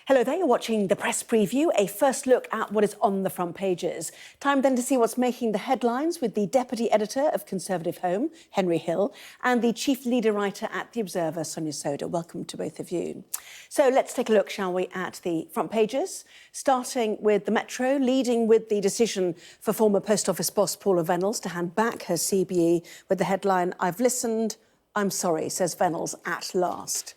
Hello there, you're watching the press preview, a first look at what is on the front pages. Time then to see what's making the headlines with the Deputy Editor of Conservative Home, Henry Hill, and the Chief Leader Writer at The Observer, Sonia Sodha. Welcome to both of you. So let's take a look, shall we, at the front pages, starting with the Metro, leading with the decision for former Post Office boss Paula Venables to hand back her CBE with the headline, "I've listened, I'm sorry," says Venables at last.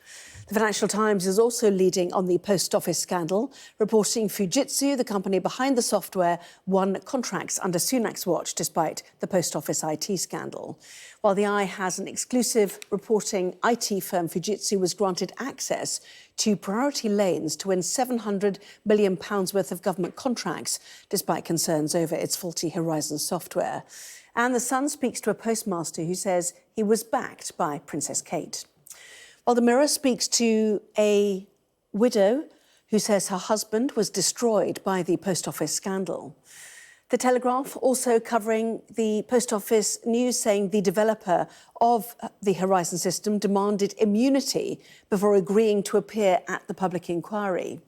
The Financial Times is also leading on the Post Office scandal, reporting Fujitsu, the company behind the software, won contracts under Sunak's watch despite the Post Office IT scandal. While the Eye has an exclusive reporting IT firm Fujitsu was granted access to priority lanes to win £700 million worth of government contracts, despite concerns over its faulty Horizon software. And The Sun speaks to a postmaster who says he was backed by Princess Kate. While the Mirror speaks to a widow who says her husband was destroyed by the Post Office scandal. The Telegraph also covering the Post Office news, saying the developer of the Horizon system demanded immunity before agreeing to appear at the public inquiry.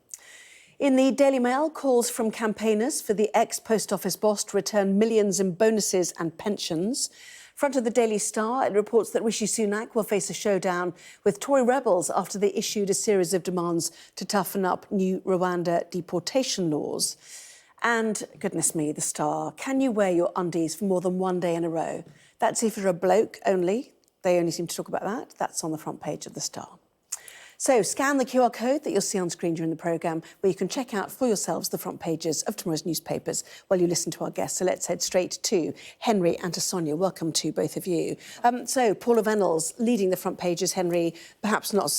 In the Daily Mail, calls from campaigners for the ex-Post Office boss to return millions in bonuses and pensions. Front of the Daily Star, it reports that Rishi Sunak will face a showdown with Tory rebels after they issued a series of demands to toughen up new Rwanda deportation laws. And, goodness me, the Star, can you wear your undies for more than one day in a row? That's if you're a bloke only. They only seem to talk about that. That's on the front page of the Star. So scan the QR code that you'll see on screen during the programme, where you can check out for yourselves the front pages of tomorrow's newspapers while you listen to our guests. So let's head straight to Henry and to Sonia. Welcome to both of you. So Paula Venables leading the front pages. Henry, perhaps not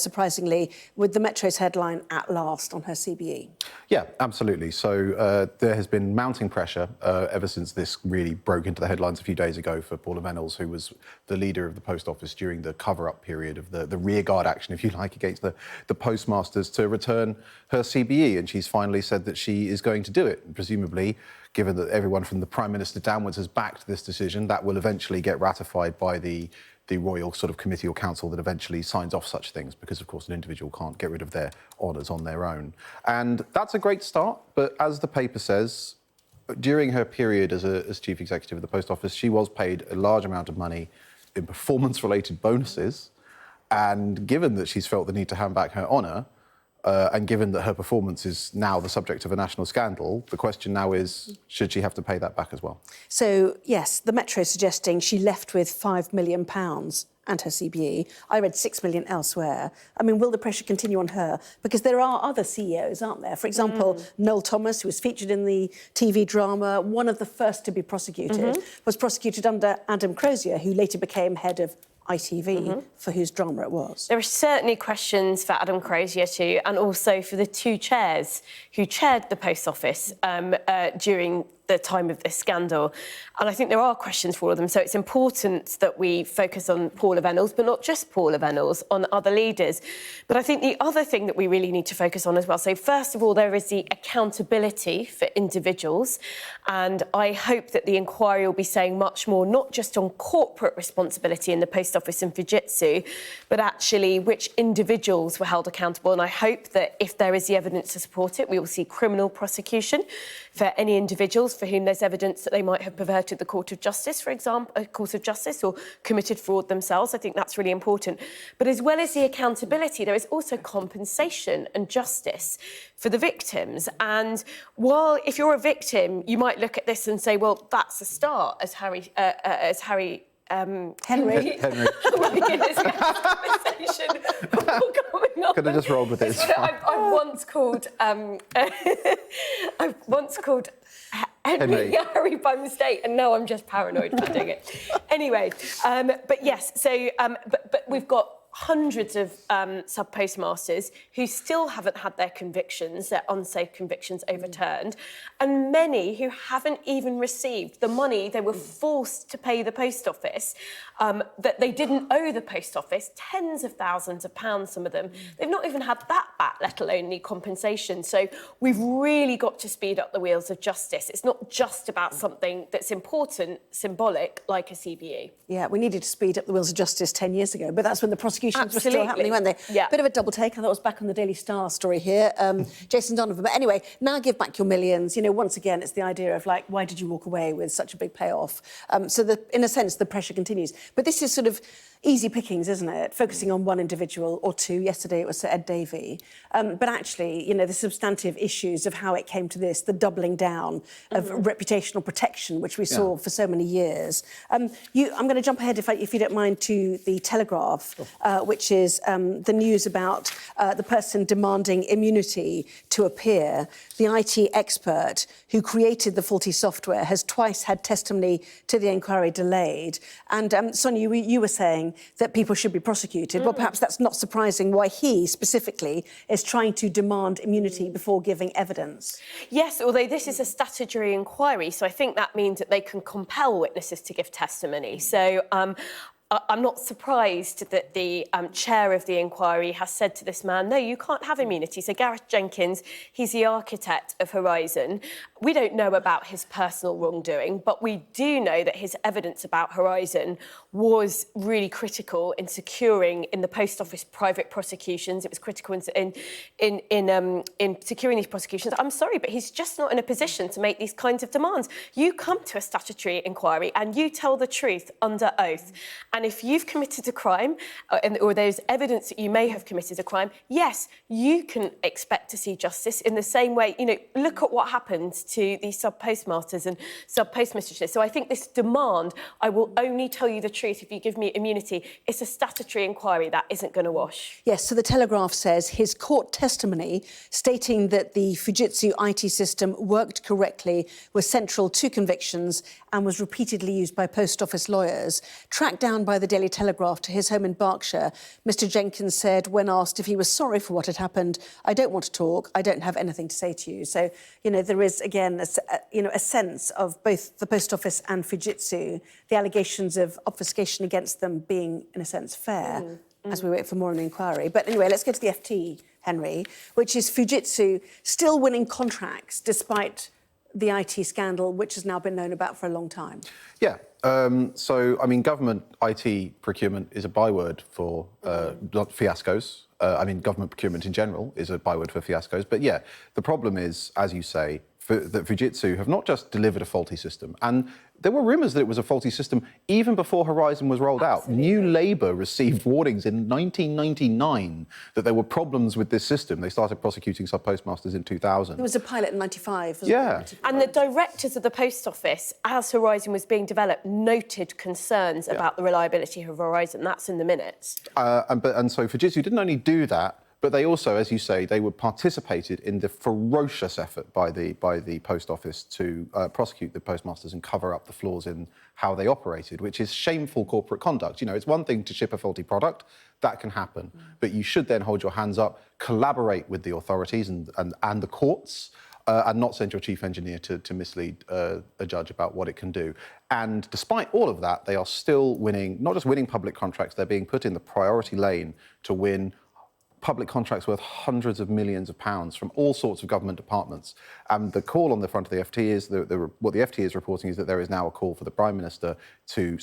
surprisingly, with the Metro's headline "At last" on her CBE. Yeah, absolutely. So there has been mounting pressure ever since this really broke into the headlines a few days ago for Paula Venables, who was the leader of the Post Office during the cover-up period of the rearguard action, if you like, against the postmasters to return her CBE. And she's finally said that she is going to do it. And presumably, given that everyone from the Prime Minister downwards has backed this decision, that will eventually get ratified by the royal sort of committee or council that eventually signs off such things, because, of course, an individual can't get rid of their honours on their own. And that's a great start. But as the paper says, during her period as chief executive of the Post Office, she was paid a large amount of money in performance-related bonuses. And given that she's felt the need to hand back her honour, and given that her performance is now the subject of a national scandal, the question now is, should she have to pay that back as well? So, yes, the Metro is suggesting she left with £5 million and her CBE. I read £6 million elsewhere. I mean, will the pressure continue on her? Because there are other CEOs, aren't there? For example, Noel Thomas, who was featured in the TV drama, one of the first to be prosecuted, was prosecuted under Adam Crozier, who later became head of ITV, for whose drama it was. There are certainly questions for Adam Crozier too, and also for the two chairs who chaired the Post Office during the time of this scandal. And I think there are questions for all of them. So it's important that we focus on Paula Venables, but not just Paula Venables, on other leaders. But I think the other thing that we really need to focus on as well, so first of all, there is the accountability for individuals. And I hope that the inquiry will be saying much more, not just on corporate responsibility in the Post Office and Fujitsu, but actually which individuals were held accountable. And I hope that if there is the evidence to support it, we will see criminal prosecution for any individuals for whom there's evidence that they might have perverted the Court of Justice, for example, a Court of Justice, or committed fraud themselves. I think that's really important. But as well as the accountability, there is also compensation and justice for the victims. And while if you're a victim, you might look at this and say, well, that's a start, as Henry. Henry. Oh my goodness, conversation all coming on. Could have just rolled with it. I've once called Henry Harry by mistake, and now I'm just paranoid about doing it. Anyway, but yes, so but we've got hundreds of sub-postmasters who still haven't had their convictions, their unsafe convictions, overturned, and many who haven't even received the money they were forced to pay the Post Office, that they didn't owe the Post Office, tens of thousands of pounds, some of them. They've not even had that back, let alone any compensation. So we've really got to speed up the wheels of justice. It's not just about something that's important, symbolic, like a CBE. Yeah, we needed to speed up the wheels of justice 10 years ago, but that's when the prosecution prosecutions were still happening, weren't they? Yeah. Bit of a double take. I thought it was back on the Daily Star story here. Jason Donovan. But anyway, now give back your millions. You know, once again, it's the idea of, like, why did you walk away with such a big payoff? So, in a sense, the pressure continues. But this is sort of easy pickings, isn't it? Focusing on one individual or two. Yesterday it was Sir Ed Davey. But actually, you know, the substantive issues of how it came to this, the doubling down of reputational protection, which we saw for so many years. I'm going to jump ahead, if you don't mind, to the Telegraph, which is the news about the person demanding immunity to appear. The IT expert who created the faulty software has twice had testimony to the inquiry delayed. And Sonia, you were saying that people should be prosecuted. Well, perhaps that's not surprising why he specifically is trying to demand immunity before giving evidence. Yes, although this is a statutory inquiry, so I think that means that they can compel witnesses to give testimony. So I'm not surprised that the chair of the inquiry has said to this man, no, you can't have immunity. So Gareth Jenkins, he's the architect of Horizon. We don't know about his personal wrongdoing, but we do know that his evidence about Horizon was really critical in securing in the Post Office private prosecutions. It was critical in securing these prosecutions. I'm sorry, but he's just not in a position to make these kinds of demands. You come to a statutory inquiry and you tell the truth under oath. And if you've committed a crime, or there's evidence that you may have committed a crime, yes, you can expect to see justice in the same way. You know, look at what happened to the sub-postmasters and sub-postmistresses. So I think this demand, I will only tell you the truth if you give me immunity, it's a statutory inquiry that isn't going to wash. Yes, so the Telegraph says his court testimony stating that the Fujitsu IT system worked correctly was central to convictions and was repeatedly used by Post Office lawyers. Tracked down by the Daily Telegraph to his home in Berkshire, Mr Jenkins said, when asked if he was sorry for what had happened, I don't want to talk, I don't have anything to say to you. So, you know, there is, again, a sense of both the Post Office and Fujitsu, the allegations of obfuscation against them being, in a sense, fair, as we wait for more on the inquiry. But anyway, let's go to the FT, Henry, which is Fujitsu still winning contracts despite the IT scandal, which has now been known about for a long time. Yeah. So, I mean, government IT procurement is a byword for fiascos. I mean, government procurement in general is a byword for fiascos. But yeah, the problem is, as you say, that Fujitsu have not just delivered a faulty system, and there were rumours that it was a faulty system even before Horizon was rolled out. New Labour received warnings in 1999 that there were problems with this system. They started prosecuting sub-postmasters in 2000. There was a pilot in 95. Yeah. And the directors of the Post Office, as Horizon was being developed, noted concerns about the reliability of Horizon. That's in the minutes. And so Fujitsu didn't only do that, but they also, as you say, they were participated in the ferocious effort by the Post Office to prosecute the postmasters and cover up the flaws in how they operated, which is shameful corporate conduct. You know, it's one thing to ship a faulty product, that can happen, but you should then hold your hands up, collaborate with the authorities and the courts, and not send your chief engineer to mislead a judge about what it can do. And despite all of that, they are still winning, not just winning public contracts, they're being put in the priority lane to win public contracts worth hundreds of millions of pounds from all sorts of government departments. And the call on the front of the FT is, what the FT is reporting is that there is now a call for the Prime Minister to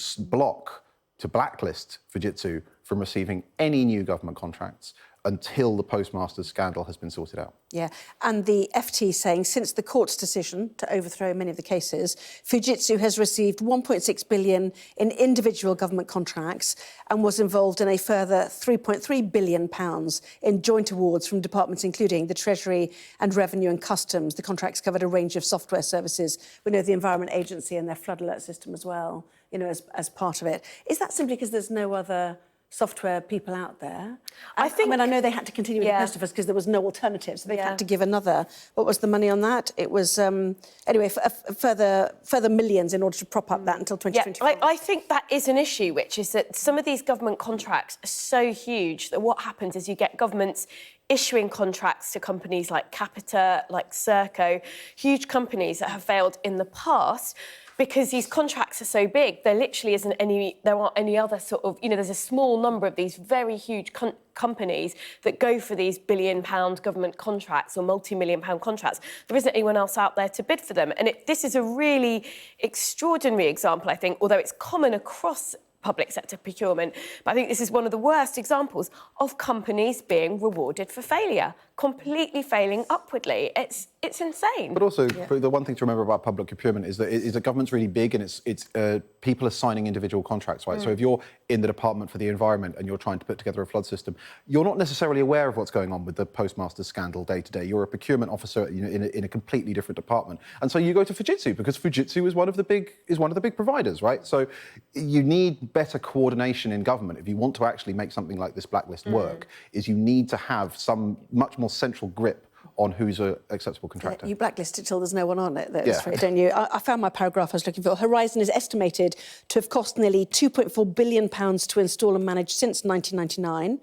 blacklist Fujitsu from receiving any new government contracts until the postmasters scandal has been sorted out. Yeah, and the FT saying since the court's decision to overthrow many of the cases, Fujitsu has received 1.6 billion in individual government contracts and was involved in a further 3.3 billion pounds in joint awards from departments including the Treasury and Revenue and Customs. The contracts covered a range of software services. We know the Environment Agency and their flood alert system as well, you know, as part of it. Is that simply because there's no other software people out there? I mean, I know they had to continue with the Post Office because there was no alternative, so they had to give another. What was the money on that? It was, anyway, further millions in order to prop up that until 2025. Yeah, I think that is an issue, which is that some of these government contracts are so huge that what happens is you get governments issuing contracts to companies like Capita, like Serco, huge companies that have failed in the past. Because these contracts are so big, there literally there aren't any other sort of, you know, there's a small number of these very huge companies that go for these billion-pound government contracts or multi-million-pound contracts. There isn't anyone else out there to bid for them. And this is a really extraordinary example, I think, although it's common across public sector procurement. But I think this is one of the worst examples of companies being rewarded for failure, completely failing upwardly. It's insane. But also, the one thing to remember about public procurement is that the government's really big, and it's people are signing individual contracts, right? So if you're in the Department for the Environment and you're trying to put together a flood system, you're not necessarily aware of what's going on with the postmaster scandal day to day. You're a procurement officer in a completely different department, and so you go to Fujitsu because Fujitsu is one of the big providers, right? So you need better coordination in government if you want to actually make something like this blacklist work. Is you need to have some much more central grip on who's an acceptable contractor. You blacklist it till there's no one on it, don't you? I found my paragraph I was looking for. Horizon is estimated to have cost nearly £2.4 billion to install and manage since 1999.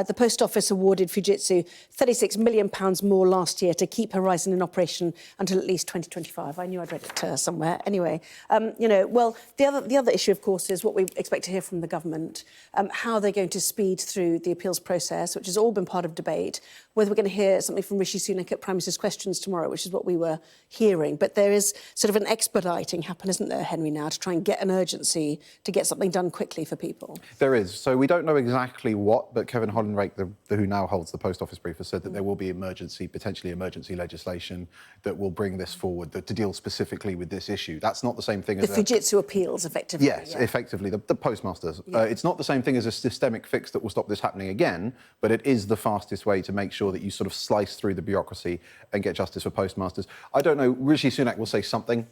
The Post Office awarded Fujitsu £36 million more last year to keep Horizon in operation until at least 2025. I knew I'd read it somewhere. Anyway, the other issue, of course, is what we expect to hear from the government, how they're going to speed through the appeals process, which has all been part of debate, whether we're going to hear something from Rishi Sunak at Prime Minister's Questions tomorrow, which is what we were hearing. But there is sort of an expediting happen, isn't there, Henry, now, to try and get an urgency to get something done quickly for people? There is. So we don't know exactly what, but Kevin Hollenrake, who now holds the Post Office brief, has said that there will be potentially emergency legislation that will bring this forward to deal specifically with this issue. That's not the same thing as the Fujitsu appeals, effectively. Yes, effectively, the postmasters. Yeah. It's not the same thing as a systemic fix that will stop this happening again, but it is the fastest way to make sure that you sort of slice through the bureaucracy and get justice for postmasters. I don't know, Rishi Sunak will say something.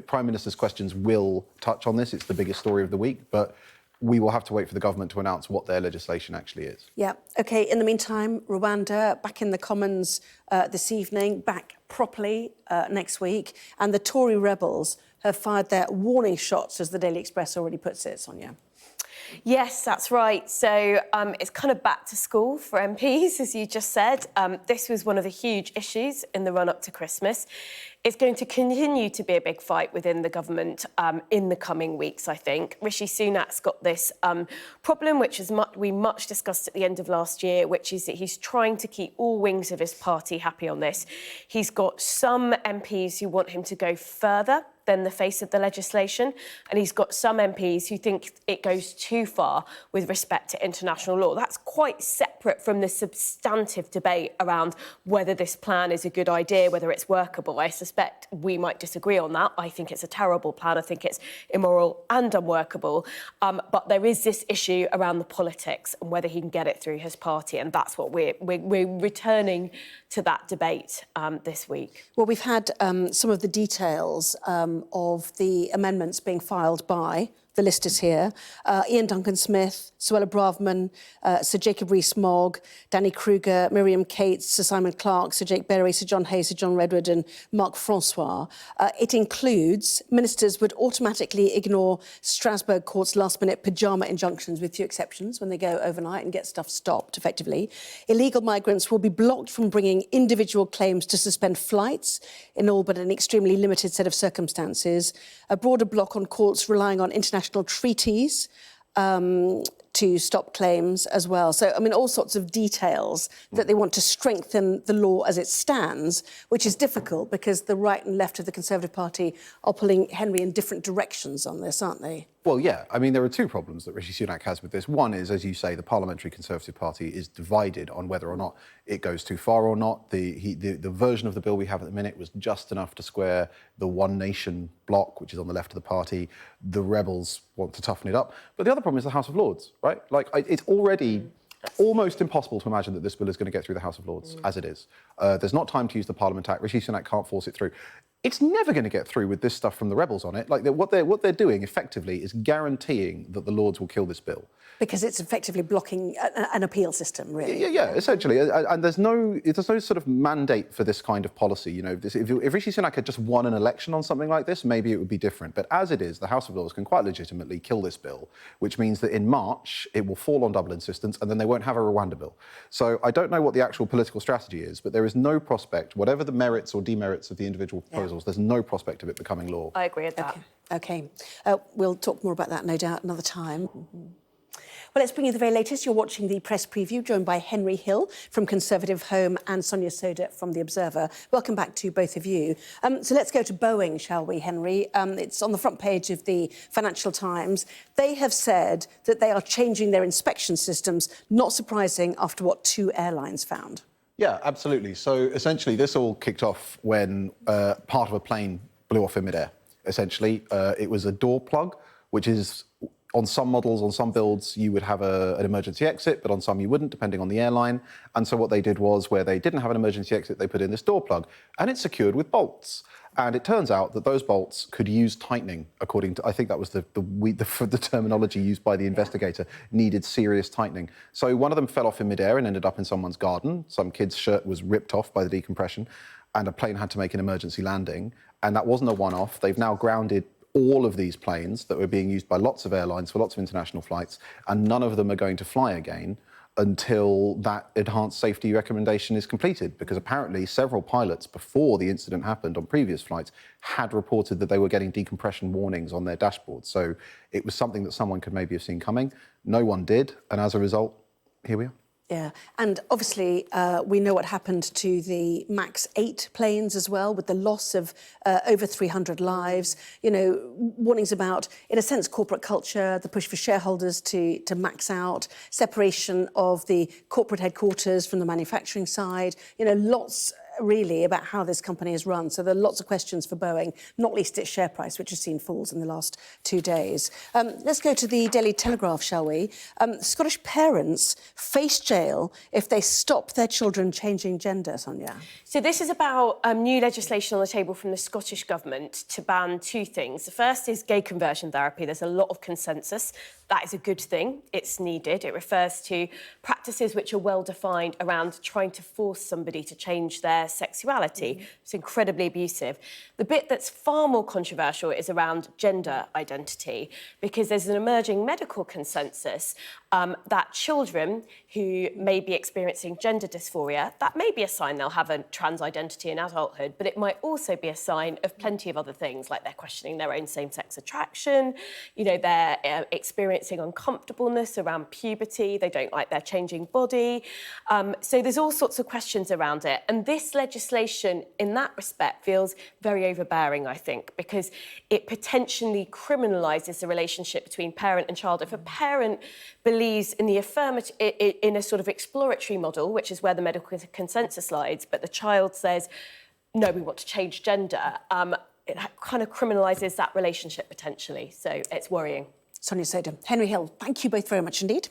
Prime Minister's Questions will touch on this. It's the biggest story of the week, but we will have to wait for the government to announce what their legislation actually is. Yeah, OK. In the meantime, Rwanda, back in the Commons this evening, back properly next week, and the Tory rebels have fired their warning shots, as the Daily Express already puts it, Sonia. Yes, that's right. So it's kind of back to school for MPs, as you just said. This was one of the huge issues in the run-up to Christmas. It's going to continue to be a big fight within the government in the coming weeks, I think. Rishi Sunak's got this problem, which is we much discussed at the end of last year, which is that he's trying to keep all wings of his party happy on this. He's got some MPs who want him to go further than the face of the legislation, and he's got some MPs who think it goes too far with respect to international law. That's quite separate from the substantive debate around whether this plan is a good idea, whether it's workable. I suspect we might disagree on that. I think it's a terrible plan. I think it's immoral and unworkable. But there is this issue around the politics and whether he can get it through his party, and that's what we're returning to that debate this week. Well, we've had some of the details of the amendments being filed by, the list is here, Ian Duncan-Smith, Suella Braverman, Sir Jacob Rees-Mogg, Danny Kruger, Miriam Cates, Sir Simon Clarke, Sir Jake Berry, Sir John Hay, Sir John Redwood and Mark Francois. It includes ministers would automatically ignore Strasbourg Court's last-minute pyjama injunctions, with few exceptions, when they go overnight and get stuff stopped, effectively. Illegal migrants will be blocked from bringing individual claims to suspend flights in all but an extremely limited set of circumstances. A broader block on courts relying on international treaties to stop claims as well. So, I mean, all sorts of details that they want to strengthen the law as it stands, which is difficult because the right and left of the Conservative Party are pulling Henry in different directions on this, aren't they? Well, yeah. I mean, there are two problems that Rishi Sunak has with this. One is, as you say, the Parliamentary Conservative Party is divided on whether or not it goes too far or not. The version of the bill we have at the minute was just enough to square the One Nation bloc, which is on the left of the party. The rebels want to toughen it up. But the other problem is the House of Lords, right? It's already almost impossible to imagine that this bill is going to get through the House of Lords, as it is. There's not time to use the Parliament Act. Rishi Sunak can't force it through. It's never going to get through with this stuff from the rebels on it. What they're doing, effectively, is guaranteeing that the Lords will kill this bill. Because it's effectively blocking an appeal system, really. Yeah, essentially. And there's no sort of mandate for this kind of policy. You know, if Rishi Sunak had just won an election on something like this, maybe it would be different. But as it is, the House of Lords can quite legitimately kill this bill, which means that in March, it will fall on double insistence, and then they won't have a Rwanda bill. So I don't know what the actual political strategy is, but there is no prospect, whatever the merits or demerits of the individual proposals, there's no prospect of it becoming law. I agree with that. OK. We'll talk more about that, no doubt, another time. Well, let's bring you the very latest. You're watching the press preview, joined by Henry Hill from Conservative Home and Sonia Sodha from The Observer. Welcome back to both of you. So let's go to Boeing, shall we, Henry? It's on the front page of the Financial Times. They have said that they are changing their inspection systems, not surprising after what 2 airlines found. Yeah, absolutely. So essentially, this all kicked off when part of a plane blew off in midair. Essentially, it was a door plug, which is on some models, on some builds, you would have an emergency exit, but on some you wouldn't, depending on the airline. And so what they did was, where they didn't have an emergency exit, they put in this door plug, and it's secured with bolts. And it turns out that those bolts could use tightening, according to, I think that was the terminology used by the investigator, needed serious tightening. So one of them fell off in midair and ended up in someone's garden. Some kid's shirt was ripped off by the decompression, and a plane had to make an emergency landing. And that wasn't a one-off. They've now grounded all of these planes that were being used by lots of airlines for lots of international flights, and none of them are going to fly again until that enhanced safety recommendation is completed, because apparently several pilots before the incident happened on previous flights had reported that they were getting decompression warnings on their dashboards. So it was something that someone could maybe have seen coming. No one did, and as a result, here we are. Yeah, and obviously we know what happened to the MAX 8 planes as well, with the loss of over 300 lives. You know, warnings about, in a sense, corporate culture, the push for shareholders to max out, separation of the corporate headquarters from the manufacturing side. You know, lots really about how this company is run. So there are lots of questions for Boeing, not least its share price, which has seen falls in the last 2 days. Let's go to the Daily Telegraph, shall we? Scottish parents face jail if they stop their children changing gender, Sonia. So this is about new legislation on the table from the Scottish Government to ban 2 things. The first is gay conversion therapy. There's a lot of consensus. That is a good thing. It's needed. It refers to practices which are well defined around trying to force somebody to change their sexuality. It's incredibly abusive. The bit that's far more controversial is around gender identity, because there's an emerging medical consensus that children who may be experiencing gender dysphoria, that may be a sign they'll have a trans identity in adulthood, but it might also be a sign of plenty of other things, like they're questioning their own same-sex attraction, you know, they're experiencing uncomfortableness around puberty, they don't like their changing body. So there's all sorts of questions around it. And this legislation, in that respect, feels very overbearing, I think, because it potentially criminalises the relationship between parent and child. If a parent believes in the affirmative, in a sort of exploratory model, which is where the medical consensus lies, but the child says, no, we want to change gender, it kind of criminalises that relationship potentially. So it's worrying. Sonia Sodha, Henry Hill, thank you both very much indeed.